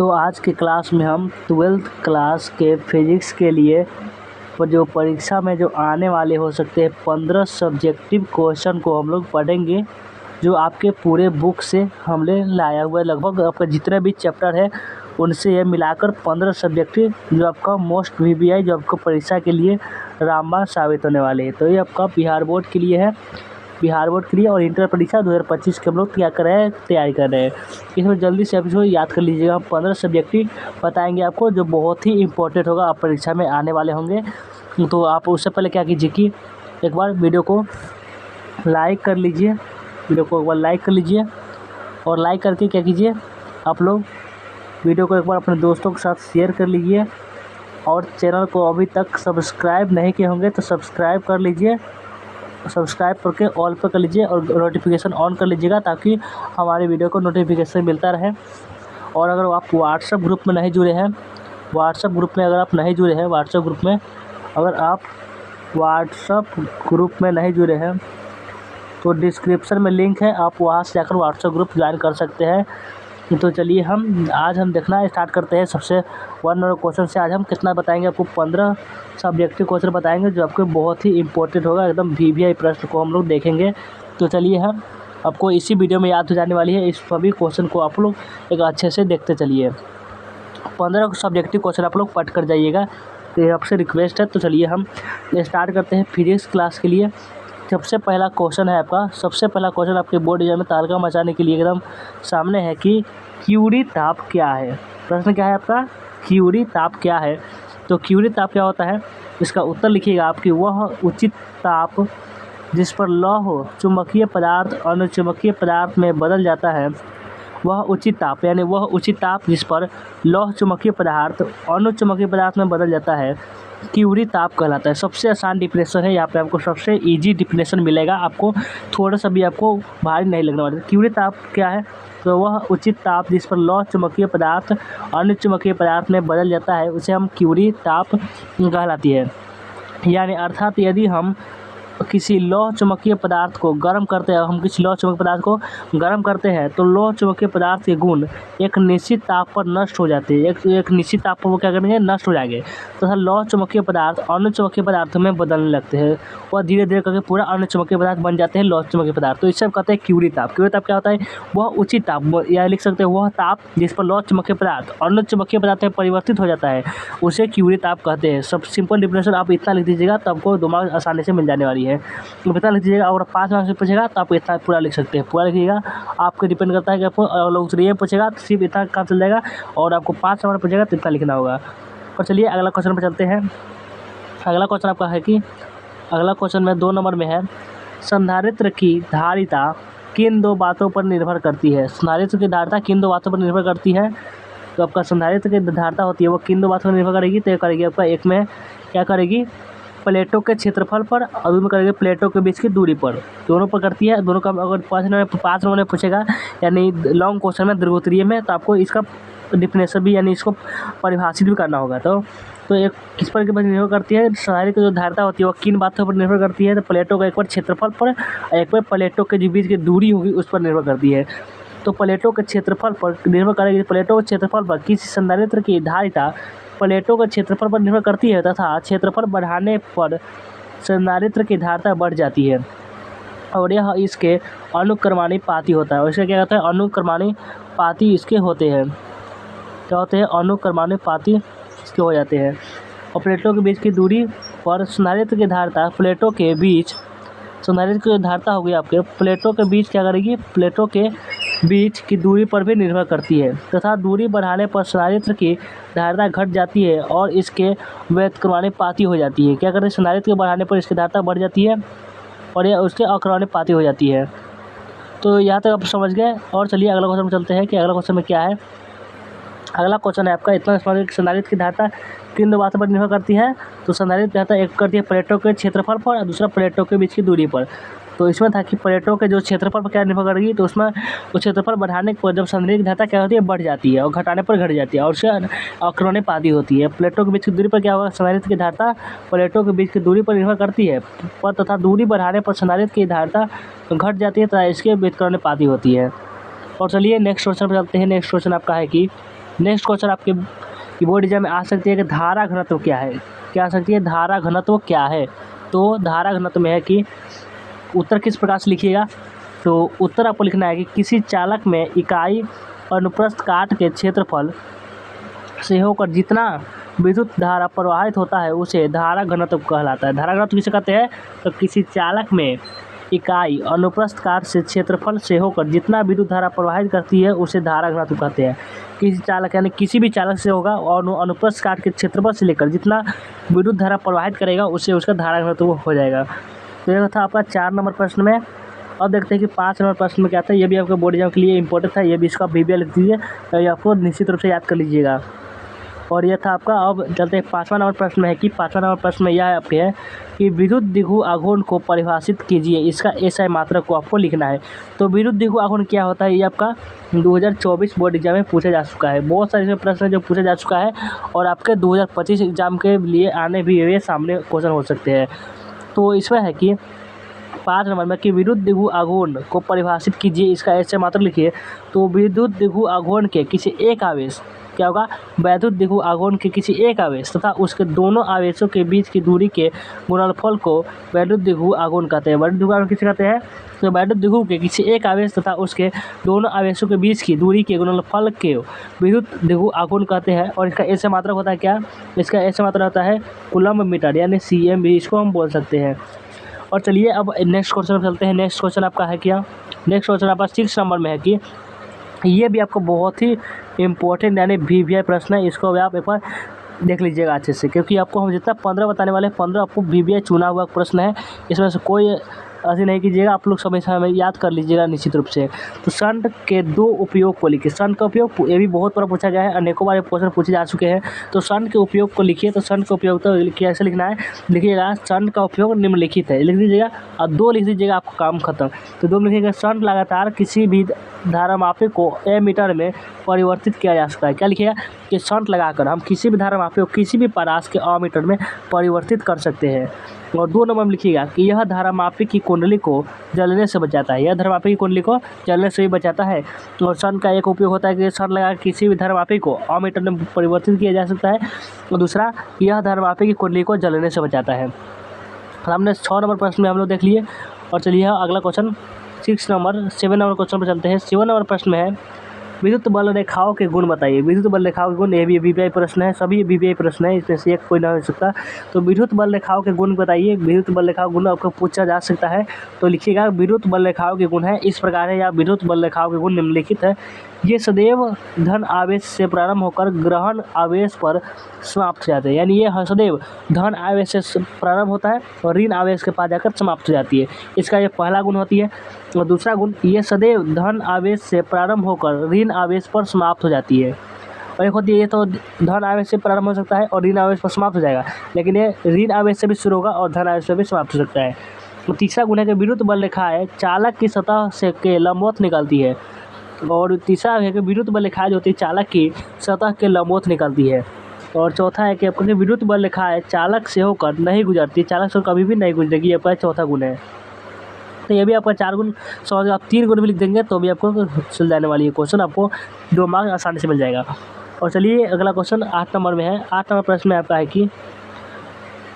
तो आज के क्लास में हम 12th क्लास के फिज़िक्स के लिए जो परीक्षा में जो आने वाले हो सकते हैं 15 सब्जेक्टिव क्वेश्चन को हम लोग पढ़ेंगे, जो आपके पूरे बुक से हमने लाया हुआ है। लगभग आपका जितने भी चैप्टर है उनसे ये मिलाकर 15 सब्जेक्टिव जो आपका मोस्ट VBI जो आपको परीक्षा के लिए रामबाण साबित होने वाले हैं। तो ये आपका बिहार बोर्ड के लिए है, बिहार बोर्ड के लिए और इंटर परीक्षा 2025 के हम लोग क्या कर रहे हैं, तैयारी कर रहे हैं। इसमें जल्दी से आप इसको याद कर लीजिएगा। हम 15 सब्जेक्टिव बताएंगे आपको जो बहुत ही इंपॉर्टेंट होगा, आप परीक्षा में आने वाले होंगे। तो आप उससे पहले क्या कीजिए कि एक बार वीडियो को लाइक कर लीजिए, वीडियो को एक बार लाइक कर लीजिए और लाइक करके क्या कीजिए, आप लोग वीडियो को एक बार अपने दोस्तों के साथ शेयर कर लीजिए और चैनल को अभी तक सब्सक्राइब नहीं किए होंगे तो सब्सक्राइब कर लीजिए। सब्सक्राइब करके ऑल पर कर लीजिए और नोटिफिकेशन ऑन कर लीजिएगा ताकि हमारे वीडियो को नोटिफिकेशन मिलता रहे। और अगर आप व्हाट्सएप ग्रुप में नहीं जुड़े हैं, व्हाट्सएप ग्रुप में अगर आप नहीं जुड़े हैं, व्हाट्सएप ग्रुप में अगर आप व्हाट्सएप ग्रुप में नहीं जुड़े हैं तो डिस्क्रिप्शन में लिंक है, आप वहां से जाकर व्हाट्सएप ग्रुप ज्वाइन कर सकते हैं। तो चलिए आज हम देखना स्टार्ट करते हैं। सबसे 1 नंबर क्वेश्चन से आज हम कितना बताएंगे, आपको 15 सब्जेक्टिव क्वेश्चन बताएंगे जो आपको बहुत ही इंपॉर्टेंट होगा, एकदम VBI प्रश्न को हम लोग देखेंगे। तो चलिए हम आपको इसी वीडियो में याद हो जाने वाली है, इस सभी क्वेश्चन को आप लोग एक अच्छे से देखते चलिए। 15 सब्जेक्टिव क्वेश्चन आप लोग पढ़ कर जाइएगा, तो ये आपसे रिक्वेस्ट है। तो चलिए हम स्टार्ट करते हैं फिजिक्स क्लास के लिए। सबसे पहला क्वेश्चन है आपका, सबसे पहला क्वेश्चन आपके बोर्ड एग्जाम में तारका मचाने के लिए एकदम सामने है कि क्यूरी ताप क्या है। प्रश्न क्या है आपका, क्यूरी ताप क्या है। तो क्यूरी ताप क्या होता है, इसका उत्तर लिखिएगा आप कि वह उचित ताप जिस पर लौह चुंबकीय पदार्थ अनुचुंबकीय पदार्थ में बदल जाता है, वह उचित ताप, यानी वह उचित ताप जिस पर लौह चुंबकीय पदार्थ अनुचुंबकीय पदार्थ में बदल जाता है क्यूरी ताप कहलाता है। सबसे आसान डिफिनेशन है यहाँ पे, आपको सबसे इजी डिफिनेशन मिलेगा, आपको थोड़ा सा भी आपको भारी नहीं लगने वाला। क्यूरी ताप क्या है, तो वह उचित ताप जिस पर लौह चुंबकीय पदार्थ अन्य चुंबकीय पदार्थ में बदल जाता है उसे हम क्यूरी ताप कहलाती है। यानी अर्थात यदि हम किसी लौह चुंबकीय पदार्थ को गर्म करते हैं, हम किसी लौह चुंबकीय पदार्थ को गर्म करते हैं तो लौह चुंबकीय पदार्थ के गुण एक निश्चित ताप पर नष्ट हो जाते हैं, एक निश्चित ताप पर वो क्या करेंगे, नष्ट हो जाएंगे। तो लौह चुंबकीय पदार्थ अन्य चुंबकीय पदार्थों में बदलने लगते हैं और धीरे धीरे करके पूरा अन्य चुंबकीय पदार्थ बन जाते हैं लौह चुंबकीय पदार्थ। तो इससे हम कहते हैं क्यूरी ताप। क्यूरी ताप क्या होता है, वह उचित ताप, या लिख सकते हैं वह ताप जिस पर लौह चुंबकीय पदार्थ अन्य चुंबकीय पदार्थ में परिवर्तित हो जाता है उसे क्यूरी ताप कहते हैं। सब सिंपल डिफिनेशन आप इतना लिख दीजिएगा तो आपको दिमाग आसानी से मिल जाने वाली है। इतना लिख दीजिएगा, और 5 मार्क्स से पूछेगा तो आप इतना पूरा लिख सकते हैं, पूरा लिखिएगा। आपको डिपेंड करता है कि आपको लोग उत्तरीय पूछेगा तो सिर्फ इतना काम चल जाएगा, और आपको 5 नंबर पूछेगा तो इतना लिखना होगा। और चलिए अगला क्वेश्चन पर चलते हैं। अगला क्वेश्चन आपका है कि अगला क्वेश्चन में 2 नंबर में है, संधारित्र की धारिता किन 2 बातों पर निर्भर करती है। संधारित्र की धारिता किन 2 बातों पर निर्भर करती है। तो आपका संधारित्र की धारिता होती है वो किन 2 बातों पर निर्भर करेगी, तो करेगी आपका एक में क्या करेगी, प्लेटों के क्षेत्रफल पर और दूसरे में करेगी प्लेटों के बीच की दूरी पर, दोनों पर करती है। दोनों का अगर 5 नंबर में पूछेगा, यानी लॉन्ग क्वेश्चन में दीर्घोत्तरीय में, तो आपको इसका डिफिनेशन भी यानी इसको परिभाषित भी करना होगा। तो एक किस पर निर्भर करती है, संधारित्र की जो धारिता होती है वो किन बातों पर निर्भर करती है। तो प्लेटों का एक पर क्षेत्रफल पर और एक पर प्लेटों के जो बीच की दूरी होगी उस पर निर्भर करती है। तो प्लेटों के क्षेत्रफल पर निर्भर करेगी, प्लेटों के क्षेत्रफल पर किसी संधारित्र की धारिता प्लेटों के क्षेत्रफल पर निर्भर करती है तथा क्षेत्रफल बढ़ाने पर संधारित्र की धारिता बढ़ जाती है और यह इसके अनुक्रमानुपाती होता है। इसका क्या कहता है, अनुक्रमानुपाती इसके होते हैं। क्या होते हैं, अनुक्रमानुपाती इसके हो जाते हैं। और प्लेटों के बीच की दूरी पर संधारित्र की धारिता प्लेटों के बीच, संधारित्र की धारिता होगी आपके प्लेटों के बीच क्या करेगी, प्लेटों के बीच की दूरी पर भी निर्भर करती है तथा दूरी बढ़ाने पर संधारित्र की धारिता घट जाती है और इसके व्युत्क्रमानुपाती हो जाती है। क्या करते हैं, संधारित्र के बढ़ाने पर इसकी धारिता बढ़ जाती है और यह उसके अक्रमानुपाती हो जाती है। तो यहाँ तक आप समझ गए। और चलिए अगला क्वेश्चन में चलते हैं कि अगला क्वेश्चन में क्या है। अगला क्वेश्चन है आपका, इतना संधारित्र की धारिता किन 2 बातों पर निर्भर करती है। तो संधारित्र धारिता एक करती है प्लेटों के क्षेत्रफल पर और दूसरा प्लेटों के बीच की दूरी पर। तो इसमें था कि प्लेटों के जो क्षेत्रफल पर क्या निर्भर करेगी, तो उसमें वो क्षेत्रफल बढ़ाने पर जब संधारित्र धारिता क्या होती है, बढ़ जाती है और घटाने पर घट जाती है और उससे अक्रमानुपाती होती है। प्लेटों के बीच की दूरी पर क्या होगा, संधारित्र की धारिता प्लेटों के बीच की दूरी पर निर्भर करती है पर तथा दूरी बढ़ाने पर संधारित्र की धारिता घट जाती है तथा इसके व्युत्क्रमानुपाती होती है। और चलिए नेक्स्ट क्वेश्चन पर चलते हैं। नेक्स्ट क्वेश्चन आपका है कि नेक्स्ट क्वेश्चन आपके कीबोर्ड एग्जाम में आ सकती है कि धारा घनत्व क्या है। क्या आ सकती है, धारा घनत्व क्या है। तो धारा घनत्व में है कि उत्तर किस प्रकार से लिखिएगा। तो उत्तर आपको लिखना है कि किसी चालक में इकाई अनुप्रस्थ काट के क्षेत्रफल से होकर जितना विद्युत धारा प्रवाहित होता है उसे धारा घनत्व कहलाता है। धारा घनत्व किसे कहते हैं, तो किसी चालक में इकाई अनुप्रस्थ काट से क्षेत्रफल से होकर जितना विद्युत धारा प्रवाहित करती है उसे धारा घनत्व कहते हैं। किसी चालक यानी किसी भी चालक से होगा और अनुप्रस्थ काट के क्षेत्रफल से लेकर जितना विद्युत धारा प्रवाहित करेगा उससे उसका धारा घनत्व हो जाएगा। तो यह था आपका 4 नंबर प्रश्न में। अब देखते हैं कि 5 नंबर प्रश्न में क्या था। ये भी आपके बोर्ड एग्जाम के लिए इंपॉर्टेंट था, ये भी इसका VBA लिख दीजिए, ये आपको निश्चित रूप से याद कर लीजिएगा। और यह था आपका। अब चलते हैं 5वां नंबर प्रश्न में है कि 5वां नंबर प्रश्न में यह है आपके है कि विद्युत द्विगु आघूर्ण को परिभाषित कीजिए। इसका SI मात्रक को आपको लिखना है। तो विद्युत द्विगु आघूर्ण क्या होता है, ये आपका 2024 बोर्ड एग्जाम में पूछा जा चुका है। बहुत सारे प्रश्न जो पूछा जा चुका है और आपके 2025 एग्जाम के लिए आने भी हुए सामने क्वेश्चन हो सकते हैं। तो इसमें है कि 5 नंबर में कि विद्युत द्विगु आघूर्ण को परिभाषित कीजिए, इसका SI मात्रक लिखिए। तो विद्युत द्विगु आघूर्ण के किसी एक आवेश, क्या होगा, वैद्युत द्विगु आघूर्ण के किसी एक आवेश तथा उसके दोनों आवेशों के बीच की दूरी के गुणनफल को वैद्युत द्विगु आघूर्ण कहते हैं। वैद्युत द्विगु आघूर्ण किसे कहते हैं, तो वैद्युत द्विगु के किसी एक आवेश तथा उसके दोनों आवेशों के बीच की दूरी के गुणनफल के विद्युत द्विगु आघूर्ण कहते हैं। और इसका SI मात्रक होता है क्या, इसका SI मात्रक होता है कूलम्ब मीटर यानी CM भी इसको हम बोल सकते हैं। और चलिए अब नेक्स्ट क्वेश्चन पर चलते हैं। नेक्स्ट क्वेश्चन आपका है क्या, नेक्स्ट क्वेश्चन आपका 6 नंबर में है कि ये भी आपको बहुत ही इम्पोर्टेंट यानी VBI प्रश्न है। इसको भी आप एक बार देख लीजिएगा अच्छे से, क्योंकि आपको हम जितना 15 बताने वाले 15 आपको VBI चुना हुआ प्रश्न है। इसमें से कोई ऐसे नहीं कीजिएगा, आप लोग हमेशा हमें याद कर लीजिएगा निश्चित रूप से। तो शंट के 2 उपयोग को लिखिए। शंट का उपयोग ये भी बहुत बार पूछा गया है, अनेकों बार क्वेश्चन पूछे जा चुके हैं। तो शंट के उपयोग को लिखिए। तो शंट का उपयोग तो कैसे लिखना है, लिखिएगा शंट का उपयोग निम्नलिखित है, लिख दीजिएगा और 2 लिख दीजिएगा, आपका काम खत्म। तो 2 में लिखिएगा शंट लगातार किसी भी धारामापी को एमीटर में परिवर्तित किया जा सकता है। क्या लिखिएगा कि शंट लगाकर हम किसी भी धारामापी को किसी भी परास के एमीटर में परिवर्तित कर सकते हैं। और 2 नंबर में लिखिएगा कि यह धारामापी की कुंडली को जलने से बचाता है। यह धारामापी की कुंडली को जलने से भी बचाता है। और शंट का एक उपयोग होता है कि शंट लगा किसी भी धारामापी को एमीटर में परिवर्तित किया जा सकता है। और दूसरा, यह धारामापी की कुंडली को जलने से बचाता है। हमने 6 नंबर प्रश्न में हम लोग देख लिए। और चलिए अगला क्वेश्चन 7 नंबर क्वेश्चन पर चलते हैं। 7 नंबर प्रश्न में है विद्युत बल रेखाओं के गुण बताइए। विद्युत बल रेखाओं के गुण, ये भी VBI प्रश्न है, सभी VBI प्रश्न है, इसमें से एक कोई ना हो सकता। तो विद्युत बल रेखाओं के गुण बताइए। विद्युत बल रेखाओं के गुण आपको पूछा जा सकता है। तो लिखिएगा विद्युत बल रेखाओं के गुण है इस प्रकार है, या विद्युत बल रेखाओं के गुण निम्नलिखित है। ये सदैव धन आवेश से प्रारंभ होकर ग्रहण आवेश पर समाप्त हो जाते हैं। यानी ये सदैव धन आवेश से प्रारंभ होता है और ऋण आवेश के पास जाकर समाप्त हो जाती है। इसका ये पहला गुण होती है। और दूसरा गुण, ये सदैव धन आवेश से प्रारंभ होकर ऋण आवेश पर समाप्त हो जाती है। और एक होती है, ये तो धन आवेश से प्रारंभ हो सकता है और ऋण आवेश पर समाप्त हो जाएगा, लेकिन ये ऋण आवेश से भी शुरू होगा और धन आवेश से भी समाप्त हो सकता है। तो तीसरा गुण है कि विद्युत बल रेखाएं चालक की सतह से के लंबवत निकलती है। और तीसरा है कि विद्युत बल रेखाएं जो होती है चालक की सतह के लंबवत निकलती है। और चौथा है कि आपका विद्युत बल रेखाएं चालक से होकर नहीं गुजरती, चालक से कभी भी नहीं गुजरेगी, ये आपका चौथा गुण है। तो ये भी आपका 4 गुण समझ, आप 3 गुण भी लिख देंगे तो भी आपको चल जाने वाली है क्वेश्चन, आपको 2 मार्क्स आसानी से मिल जाएगा। और चलिए अगला क्वेश्चन 8 नंबर में है। 8 नंबर प्रश्न में आपका है कि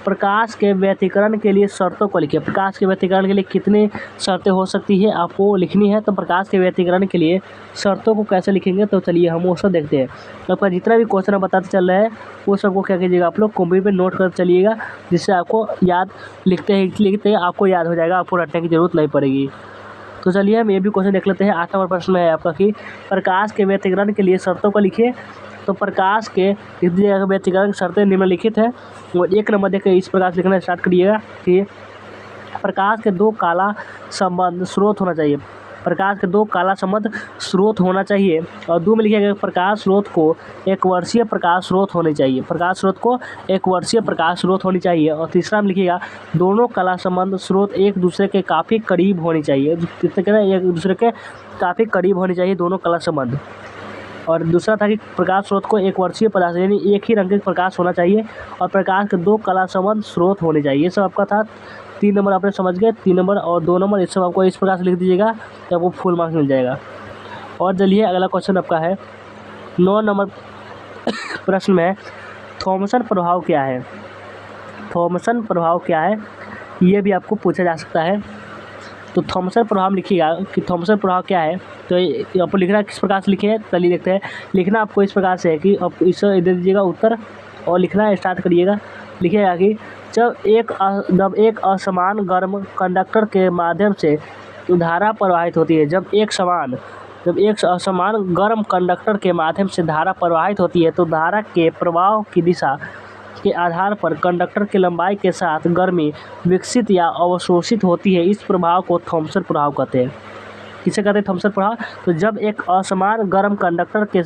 प्रकाश के व्यतिकरण के लिए शर्तों को लिखिए। प्रकाश के व्यतिकरण के लिए कितनी शर्तें हो सकती है आपको लिखनी है। तो प्रकाश के व्यतिकरण के लिए शर्तों को कैसे लिखेंगे, तो चलिए हम वो सब देखते हैं। तो आपका जितना भी क्वेश्चन बताते चल रहा है वो सबको क्या कीजिएगा, आप लोग कंप्यूटर पे नोट कर चलिएगा, जिससे आपको याद लिखते हैं आपको याद हो जाएगा, आपको रटने की जरूरत नहीं पड़ेगी। तो चलिए हम ये भी क्वेश्चन देख लेते हैं। 8 नंबर प्रश्न में है आपका कि प्रकाश के व्यतिकरण के लिए शर्तों को लिखिए। तो प्रकाश के व्यतिकरण की शर्तें निम्नलिखित है। और 1 नंबर देखिए इस प्रकार से लिखना स्टार्ट करिएगा कि प्रकाश के 2 काला संबंध स्रोत होना चाहिए। प्रकाश के 2 काला संबंध स्रोत होना चाहिए। और 2 में लिखिएगा प्रकाश स्रोत को एक वर्षीय प्रकाश स्रोत होनी चाहिए। प्रकाश स्रोत को एक वर्षीय प्रकाश स्रोत होनी चाहिए। और तीसरा में लिखिएगा दोनों कला संबंध स्रोत एक दूसरे के काफ़ी करीब होनी चाहिए। कितने कहते हैं, एक दूसरे के काफ़ी करीब होनी चाहिए दोनों कला संबंध। और दूसरा था कि प्रकाश स्रोत को एक वर्षीय पदार्थ यानी एक ही रंग के प्रकाश होना चाहिए। और प्रकाश के 2 कला संबंध स्रोत होने चाहिए। ये सब आपका था। 3 नंबर आपने समझ गए, 3 नंबर और 2 नंबर इस सब आपको इस प्रकार से लिख दीजिएगा तो आपको फुल मार्क्स मिल जाएगा। और चलिए अगला क्वेश्चन आपका है 9 नंबर प्रश्न में है थॉमसन प्रभाव क्या है। थॉमसन प्रभाव क्या है ये भी आपको पूछा जा सकता है। तो थॉमसन प्रभाव लिखिएगा कि थॉमसन प्रभाव क्या है। तो आपको लिखना किस प्रकार से लिखे, चलिए देखते हैं। लिखना आपको इस प्रकार से है कि आप इसे दे दीजिएगा उत्तर और लिखना स्टार्ट करिएगा। लिखिएगा कि जब एक असमान गर्म कंडक्टर के माध्यम से धारा प्रवाहित होती है, जब एक असमान गर्म कंडक्टर के माध्यम से धारा प्रवाहित होती है तो धारा के प्रवाह की दिशा के आधार पर कंडक्टर की लंबाई के साथ गर्मी विकसित या अवशोषित होती है। इस प्रभाव को थॉमसन प्रभाव कहते हैं। किसे कहते हैं थॉमसन प्रभाव? तो जब एक असमान गर्म कंडक्टर के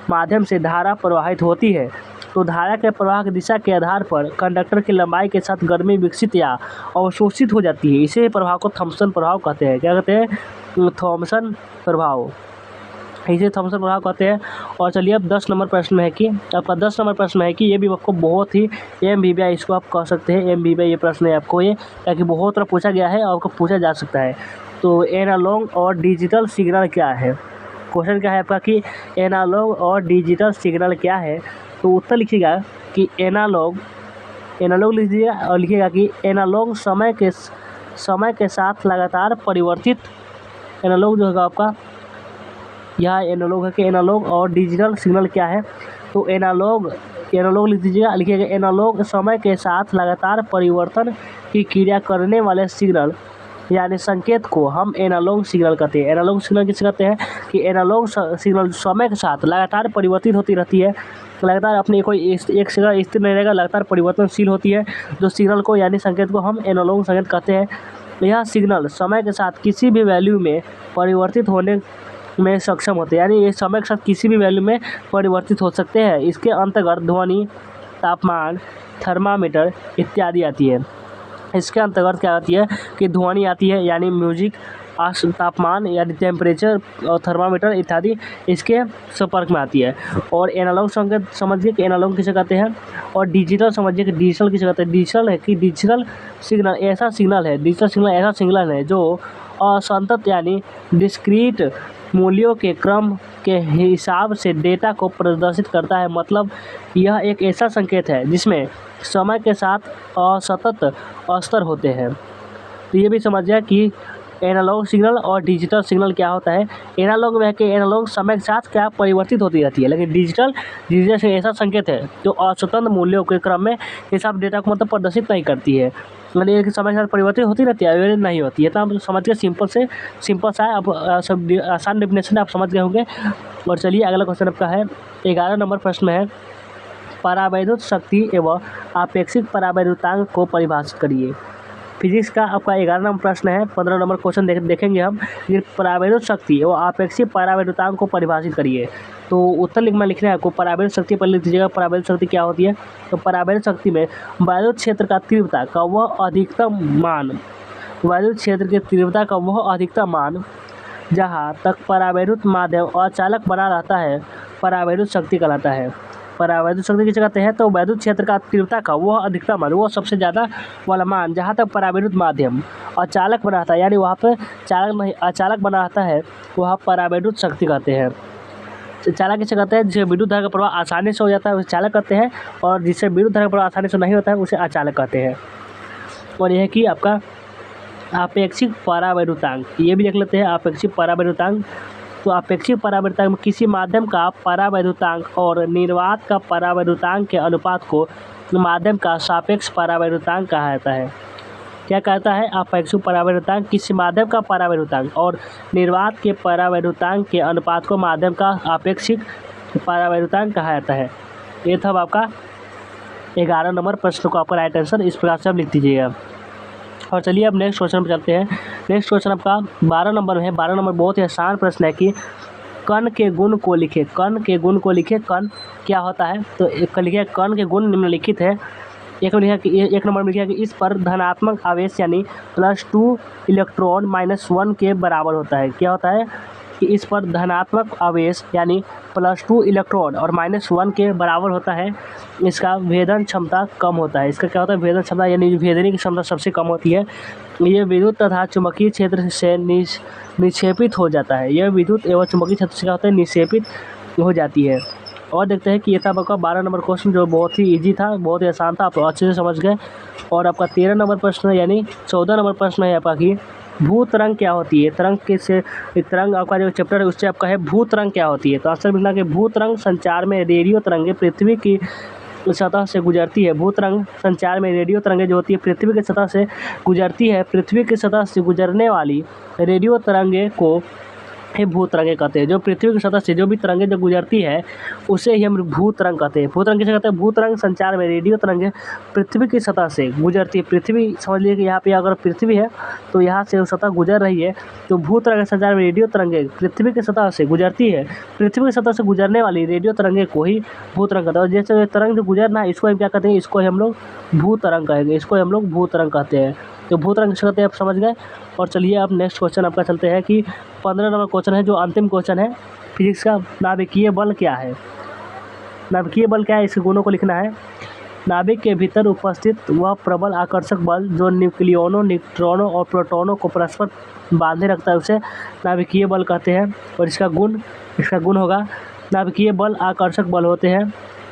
माध्यम से धारा प्रवाहित होती है तो धारा के प्रवाह की दिशा के आधार पर कंडक्टर की लंबाई के साथ गर्मी विकसित या अवशोषित हो जाती है। इसे प्रभाव को थॉमसन प्रभाव कहते हैं। क्या कहते हैं? थॉमसन प्रभाव, इसे थॉमसन प्रभाव कहते हैं। और चलिए अब 10 नंबर प्रश्न में है कि आपका 10 नंबर प्रश्न में है कि ये भी आपको बहुत ही MBBI इसको आप कह सकते हैं MBBI ये प्रश्न है आपको ये, ताकि बहुत तरह पूछा गया है और आपको पूछा जा सकता है। तो एनालॉग और डिजिटल सिग्नल क्या है? क्वेश्चन क्या है आपका कि एनालॉग और डिजिटल सिग्नल क्या है? तो उत्तर लिखिएगा कि एनालॉग लिख दीजिएगा और लिखिएगा कि एनालॉग समय के साथ लगातार परिवर्तित, एनालॉग जो होगा आपका यह एनालॉग है कि एनालॉग और डिजिटल सिग्नल क्या है? तो एनालॉग लिख दीजिएगा, लिखिएगा एनालॉग समय के साथ लगातार परिवर्तन की क्रिया करने वाले सिग्नल यानी संकेत को हम एनालॉग सिग्नल कहते हैं। एनालॉग सिग्नल किसे कहते हैं कि एनालॉग सिग्नल समय के साथ लगातार परिवर्तित होती रहती है, लगातार अपनी कोई एक सिग्नल स्थिर नहीं रहेगा, लगातार परिवर्तनशील होती है जो सिग्नल को यानी संकेत को हम एनालॉग संकेत कहते हैं। यह सिग्नल समय के साथ किसी भी वैल्यू में परिवर्तित होने में सक्षम होते हैं, यानी ये समय के साथ किसी भी वैल्यू में परिवर्तित हो सकते हैं। इसके अंतर्गत ध्वनि, तापमान, थर्मामीटर इत्यादि आती है। इसके अंतर्गत क्या आती है कि ध्वनि आती है यानी म्यूजिक, तापमान यानी टेम्परेचर और थर्मामीटर इत्यादि इसके संपर्क में आती है। और एनालॉग संकेत समझिए कि एनालॉग किसे कहते हैं, और डिजिटल समझिए कि डिजिटल किसे कहते हैं। डिजिटल है कि डिजिटल सिग्नल ऐसा सिग्नल है जो असंतत यानी डिस्क्रीट मूल्यों के क्रम के हिसाब से डेटा को प्रदर्शित करता है। मतलब यह एक ऐसा संकेत है जिसमें समय के साथ असतत स्तर होते हैं। तो ये भी समझिए कि एनालॉग सिग्नल और डिजिटल सिग्नल क्या होता है। एनालॉग में है कि एनालॉग समय के साथ क्या परिवर्तित होती रहती है, लेकिन डिजिटल से ऐसा संकेत है जो असतत मूल्यों के क्रम में हिसाब डेटा को मतलब प्रदर्शित नहीं करती है, मतलब एक समय के साथ परिवर्तित होती रहती है, वे नहीं होती है। तो आप समझ गए, सिंपल सा है। आप सब आसान डेफिनेशन आप समझ गए होंगे। और चलिए अगला क्वेश्चन आपका है 11 नंबर प्रश्न में है परावैद्युत शक्ति एवं आपेक्षिक परावैद्युतांक को परिभाषित करिए। फिजिक्स का आपका 11 नंबर प्रश्न है। 15 नंबर क्वेश्चन देखेंगे हम। ये परावैद्युत शक्ति एवं आपेक्षिक परावैद्युतांक को परिभाषित करिए। तो उत्तर लिखना है आपको। परावैद्युत शक्ति पर लिख दीजिएगा परावैद्युत शक्ति क्या होती है। तो परावैद्युत शक्ति में वैद्युत क्षेत्र का तीव्रता का वह अधिकतम मान जहाँ तक परावैद्युत माध्यम अचालक बना रहता है परावैद्युत शक्ति कहलाता है। परावैद्युत शक्ति किसे कहते हैं? तो वैद्युत क्षेत्र का तीव्रता का वह अधिकतम मान, वो सबसे ज़्यादा वाला मान जहाँ तक परावैद्युत माध्यम अचालक बना रहता है, यानी वहाँ पर अचालक बना रहता है, वह परावैद्युत शक्ति कहते हैं। चालक किसे कहते हैं? जिसे विद्युत धारा का प्रवाह आसानी से हो जाता है उसे चालक कहते हैं, और जिससे विद्युत धारा का प्रवाह आसानी से नहीं होता है उसे अचालक कहते हैं। और यह है कि आपका आपेक्षिक परावैद्युतांक, ये भी देख लेते हैं आपेक्षिक परावैद्युतांक। तो आपेक्षिक परावैद्युतांक में किसी माध्यम का परावैद्युतांक और निर्वात का परावैद्युतांक के अनुपात को माध्यम का सापेक्ष परावैद्युतांक कहा जाता है। क्या कहता है? आपेक्षिक परावैद्युतांक किसी माध्यम का परावैद्युतांक और निर्वात के परावैद्युतांक के अनुपात को माध्यम का आपेक्षिक परावैद्युतांक कहा जाता है। ये था आपका 11 नंबर प्रश्न को आपका राइट आंसर इस प्रकार से आप लिख दीजिएगा। और चलिए अब नेक्स्ट क्वेश्चन पर चलते हैं। नेक्स्ट क्वेश्चन आपका 12 नंबर में है। 12 नंबर बहुत ही आसान प्रश्न है कि कण के गुण को लिखे। कण क्या होता है? तो एक लिखे कण के गुण निम्नलिखित है। एक नंबर में लिखा कि इस पर धनात्मक आवेश यानी +2 इलेक्ट्रॉन -1 के बराबर होता है। क्या होता है कि इस पर धनात्मक आवेश यानी +2 इलेक्ट्रॉन और -1 के बराबर होता है। इसका भेदन क्षमता कम होता है। इसका क्या होता है? भेदन क्षमता यानी भेदने की क्षमता सबसे कम होती है। ये विद्युत तथा चुंबकीय क्षेत्र से निक्षेपित हो जाता है। यह विद्युत एवं चुंबकीय क्षेत्र से क्या होता है? निक्षेपित हो जाती है। और देखते हैं कि ये था आपका 12 नंबर क्वेश्चन, जो बहुत ही ईजी था, बहुत ही आसान था, आप अच्छे से समझ गए। और आपका 13 नंबर प्रश्न यानी 14 नंबर प्रश्न है आपका कि भू तरंग क्या होती है। तरंग किससे, तरंग आपका जो चैप्टर है उससे आपका है भू तरंग क्या होती है। तो आंसर मिलना कि भू तरंग संचार में रेडियो तरंगें पृथ्वी की सतह से गुजरती है। भू तरंग संचार में रेडियो तरंगें जो होती है पृथ्वी की सतह से गुजरती है। पृथ्वी की सतह से गुजरने वाली रेडियो तरंगें को ये भू तरंगें कहते हैं। जो पृथ्वी की सतह से जो भी तरंगें जो गुजरती है उसे ही हम भू तरंग कहते हैं। भू तरंग किसे कहते हैं? भू तरंग संचार में रेडियो तरंगें पृथ्वी की सतह से गुजरती है। पृथ्वी समझ लीजिए कि यहाँ पे अगर पृथ्वी है तो यहाँ से सतह गुजर रही है, तो भू तरंग संचार में रेडियो तरंगें पृथ्वी की सतह से गुजरती है। पृथ्वी की सतह से गुजरने वाली रेडियो तरंगें को ही भू तरंग कहते हैं। और जैसे तरंग जो गुजरना है इसको हम क्या कहते हैं? इसको हम लोग भू तरंग कहेंगे, इसको हम लोग भू तरंग कहते हैं। तो भू तरंग किसे कहते हैं आप समझ गए। और चलिए अब नेक्स्ट क्वेश्चन आपका चलते हैं कि 15 नंबर क्वेश्चन है, जो अंतिम क्वेश्चन है फिजिक्स का। नाभिकीय बल क्या है? नाभिकीय बल क्या है, इसके गुणों को लिखना है। नाभिक के भीतर उपस्थित वह प्रबल आकर्षक बल जो न्यूक्लियनों, न्यूट्रॉनों और प्रोटॉनों को परस्पर बांधे रखता है उसे नाभिकीय बल कहते हैं। और इसका गुण होगा नाभिकीय बल आकर्षक बल होते हैं।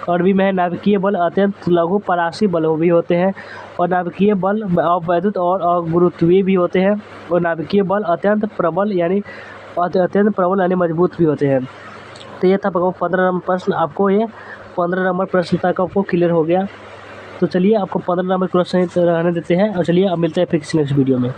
अरबी में है नाभिकीय बल अत्यंत लघु परासी बल भी होते हैं। और नाभिकीय बल अवैद्युत और अगुरुत्वीय भी होते हैं। और नाभिकीय बल अत्यंत प्रबल यानी मजबूत भी होते हैं। तो ये था 15 नंबर प्रश्न। आपको ये 15 नंबर प्रश्न तक आपको क्लियर हो गया। तो चलिए आपको 15 नंबर क्वेश्चन रहने देते हैं और चलिए अब मिलते हैं फिर किसी नेक्स्ट वीडियो में।